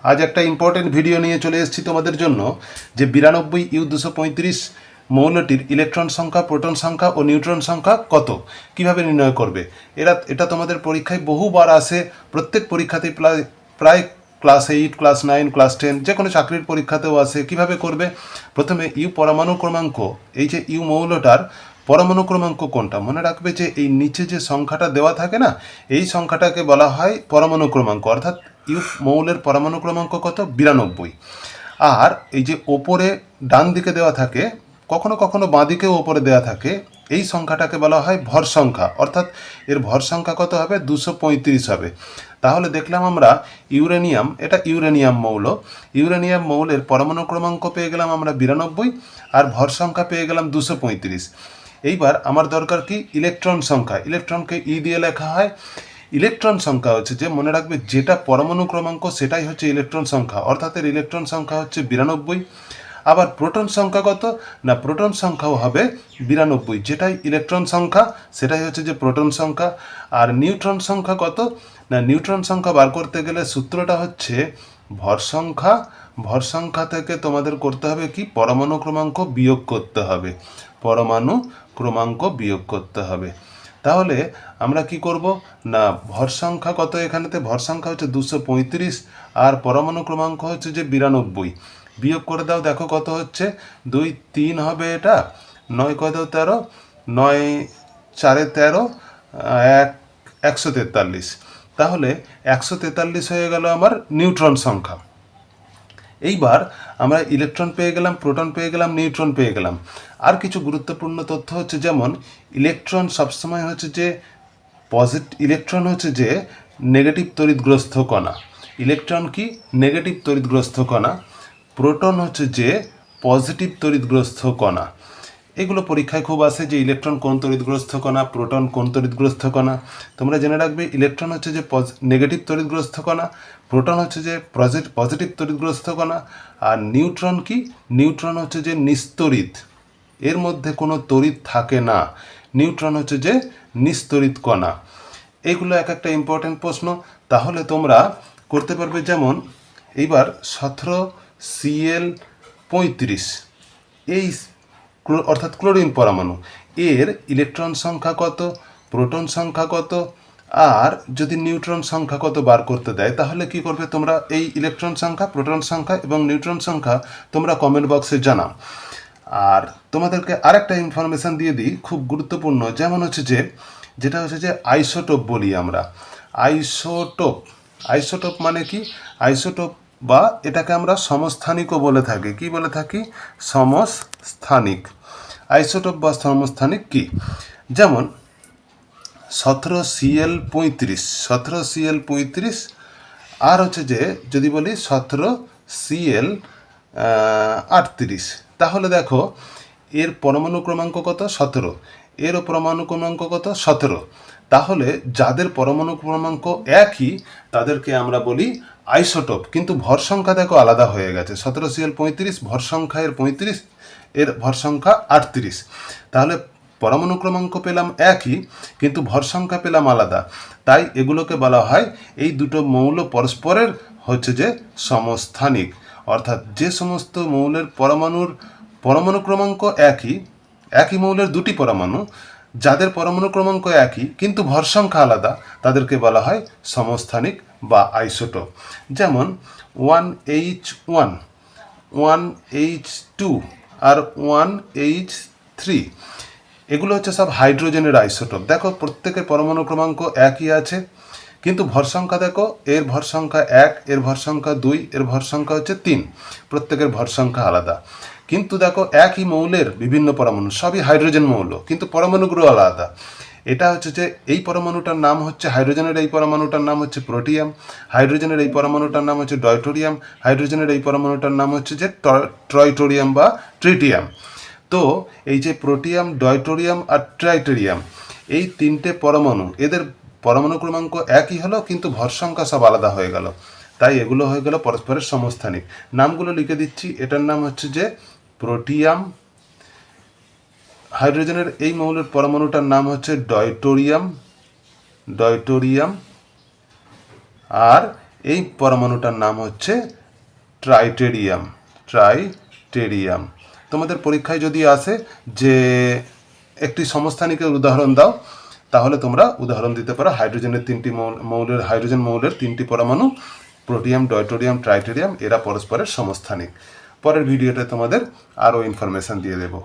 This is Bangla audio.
আজ একটা ইম্পর্টেন্ট ভিডিও নিয়ে চলে এসেছি তোমাদের জন্য যে 92U235 মৌলটির ইলেকট্রন সংখ্যা, প্রোটন সংখ্যা ও নিউট্রন সংখ্যা কত, কিভাবে নির্ণয় করবে। এটা তোমাদের পরীক্ষায় বহুবার আসে, প্রত্যেক পরীক্ষাতেই প্রায় ক্লাস 8, ক্লাস 9, ক্লাস 10 যে কোনো চাকরির পরীক্ষাতেও আসে। কিভাবে করবে? প্রথমে ইউ পরমাণু ক্রমাঙ্ক, এই যে ইউ মৌলটার পরমাণু ক্রমাঙ্ক কোনটা, মনে রাখবে যে এই নিচে যে সংখ্যাটা দেওয়া থাকে না, এই সংখ্যাটাকে বলা হয় পরমাণু ক্রমাঙ্ক। অর্থাৎ ইউ মৌলের পরমাণু ক্রমাঙ্ক কত? 92। আর এই যে ওপরে ডান দিকে দেওয়া থাকে, কখনো কখনো বাঁ দিকেও ওপরে দেওয়া থাকে, এই সংখ্যাটাকে বলা হয় ভর সংখ্যা। অর্থাৎ এর ভর সংখ্যা কত হবে? 235 হবে। তাহলে দেখলাম আমরা ইউরেনিয়াম, এটা ইউরেনিয়াম মৌল, ইউরেনিয়াম মৌলের পরমাণু ক্রমাঙ্ক পেয়ে গেলাম আমরা 92, আর ভর সংখ্যা পেয়ে গেলাম 235। এইবার আমার দরকার কি? ইলেকট্রন সংখ্যা। ইলেকট্রনকে ই দিয়ে লেখা হয়। ইলেকট্রন সংখ্যা হচ্ছে যে, মনে রাখবে যেটা পরমাণু ক্রমাঙ্ক সেটাই হচ্ছে ইলেকট্রন সংখ্যা, অর্থাৎ এর ইলেকট্রন সংখ্যা হচ্ছে 92। আবার প্রোটন সংখ্যা কত? না, প্রোটন সংখ্যাও হবে 92, যেটাই ইলেকট্রন সংখ্যা সেটাই হচ্ছে যে প্রোটন সংখ্যা। আর নিউট্রন সংখ্যা কত? না, নিউট্রন সংখ্যা বার করতে গেলে সূত্রটা হচ্ছে ভর সংখ্যা, ভর সংখ্যা থেকে তোমাদের করতে হবে কি? পরমাণু ক্রমাঙ্ক বিয়োগ করতে হবে, পরমাণু ক্রমাঙ্ক বিয়োগ করতে হবে। তাহলে আমরা কি করব? না, ভর সংখ্যা কত এখানেতে? ভর সংখ্যা হচ্ছে 235 আর পরমাণু ক্রমাঙ্ক হচ্ছে যে 92। বিয়োগ করে দাও, দেখো কত হচ্ছে? 2 3 হবে, এটা 9 কত 13, 9 4 13, 143। তাহলে 143 হয়ে গেল আমার নিউট্রন সংখ্যা। এইবার আমরা ইলেকট্রন পেয়ে গেলাম, প্রোটন পেয়ে গেলাম, নিউট্রন পেয়ে গেলাম। আর কিছু গুরুত্বপূর্ণ তথ্য হচ্ছে, যেমন ইলেকট্রন সবসময় হচ্ছে যে ইলেকট্রন হচ্ছে যে নেগেটিভ তড়িৎগ্রস্ত কণা। ইলেকট্রন কি? নেগেটিভ তড়িৎগ্রস্ত কণা। প্রোটন হচ্ছে যে পজিটিভ তড়িৎগ্রস্ত কণা। এগুলো পরীক্ষায় খুব আসে যে ইলেকট্রন কোন তড়িৎগ্রস্ত কণা, প্রোটন কোন তড়িৎগ্রস্ত কণা। তোমরা জেনে রাখবে ইলেকট্রন হচ্ছে যে নেগেটিভ তড়িৎগ্রস্ত কণা, প্রোটন হচ্ছে যে পজিটিভ তড়িৎগ্রস্ত কণা, আর নিউট্রন কি? নিউট্রন হচ্ছে যে নিস্তড়িৎ, এর মধ্যে কোনো তড়িৎ থাকে না। নিউট্রন হচ্ছে যে নিস্তড়িৎ কণা। এইগুলো এক একটা ইম্পর্টেন্ট প্রশ্ন, তাহলে তোমরা করতে পারবে। যেমন এইবার 17Cl35, এই অর্থাৎ ক্লোরিন পরমাণু, এর ইলেকট্রন সংখ্যা কত, প্রোটন সংখ্যা কত, আর যদি নিউট্রন সংখ্যা কত বার করতে দেয়, তাহলে কি করবে তোমরা? এই ইলেকট্রন সংখ্যা, প্রোটন সংখ্যা এবং নিউট্রন সংখ্যা তোমরা কমেন্ট বক্সে জানাও। আর তোমাদেরকে আরেকটা ইনফরমেশান দিয়ে দিই, খুব গুরুত্বপূর্ণ, যেমন হচ্ছে যে যেটা হচ্ছে যে আইসোটোপ বলি আমরা। আইসোটোপ, আইসোটোপ মানে কি? আইসোটোপ বা এটাকে আমরা সমস্থানিকও বলে থাকি। কি বলে থাকি? সমস্থানিক। আইসোটোপ বা সমস্থানিক কি? যেমন 17Cl35, 17Cl35, আর হচ্ছে যে যদি বলি 17Cl38, তাহলে দেখো এর পরমাণু ক্রমাঙ্ক কত? 17। এরও পরমাণু ক্রমাঙ্ক কত? 17। তাহলে যাদের পরমাণু ক্রমাঙ্ক একই তাদেরকে আমরা বলি আইসোটোপ, কিন্তু ভর সংখ্যা দেখো আলাদা হয়ে গেছে। 17Cl35 ভর সংখ্যা এর 35, এর ভর সংখ্যা 38। তাহলে পরমাণু ক্রমাঙ্ক পেলাম একই, কিন্তু ভর সংখ্যা পেলাম আলাদা। তাই এগুলোকে বলা হয়, এই দুটো মৌল পরস্পরের হচ্ছে যে সমস্থানিক। অর্থাৎ যে সমস্ত মৌলের পরমাণু ক্রমাঙ্ক একই, একই মৌলের দুটি পরমাণু, যাদের পরমাণু ক্রমাঙ্ক একই কিন্তু ভর সংখ্যা আলাদা, তাদেরকে বলা হয় সমস্থানিক বা আইসোটোপ। যেমন 1H1, 1H2 আর 1H3, এগুলো হচ্ছে সব হাইড্রোজেনের আইসোটোপ। দেখো প্রত্যেকের পরমাণু ক্রমাঙ্ক একই আছে, কিন্তু ভর সংখ্যা দেখো, এর ভর সংখ্যা 1, এর ভর সংখ্যা 2, এর ভর সংখ্যা হচ্ছে 3, প্রত্যেকের ভর সংখ্যা আলাদা। কিন্তু দেখো একই মৌলের বিভিন্ন পরমাণু, সবই হাইড্রোজেন মৌল, কিন্তু পরমাণুগুলো আলাদা। এটা হচ্ছে যে এই পরমাণুটার নাম হচ্ছে, হাইড্রোজেনের এই পরমাণুটার নাম হচ্ছে প্রোটিয়াম, হাইড্রোজেনের এই পরমাণুটার নাম হচ্ছে ডয়টোরিয়াম, হাইড্রোজেনের এই পরমাণুটার নাম হচ্ছে যে ট্রয়টোরিয়াম বা ট্রিটিয়াম। তো এই যে প্রোটিয়াম, ডয়টোরিয়াম আর ট্রাইটোরিয়াম, এই তিনটে পরমাণু, এদের পরমাণু ক্রমাঙ্ক একই হলো, কিন্তু ভর সংখ্যা সব আলাদা হয়ে গেল। তাই এগুলো হয়ে গেল পরস্পরের সমস্থানিক। নামগুলো লিখে দিচ্ছি। এটার নাম হচ্ছে যে প্রোটিয়াম, হাইড্রোজেনের এই মৌলের পরমাণুটার নাম হচ্ছে ডয়টোরিয়াম, ডয়টোরিয়াম, আর এই পরমাণুটার নাম হচ্ছে ট্রাইটেরিয়াম। তোমাদের পরীক্ষায় যদি আসে যে একটি সমস্থানিকের উদাহরণ দাও, তাহলে তোমরা উদাহরণ দিতে পারো হাইড্রোজেনের হাইড্রোজেন মৌলের 3টি পরমাণু, প্রোটিয়াম, ডয়টোরিয়াম, ট্রাইটেরিয়াম, এরা পরস্পরের সমস্থানিক। পরের ভিডিওতে তোমাদের আরও ইনফরমেশন দিয়ে দেবো।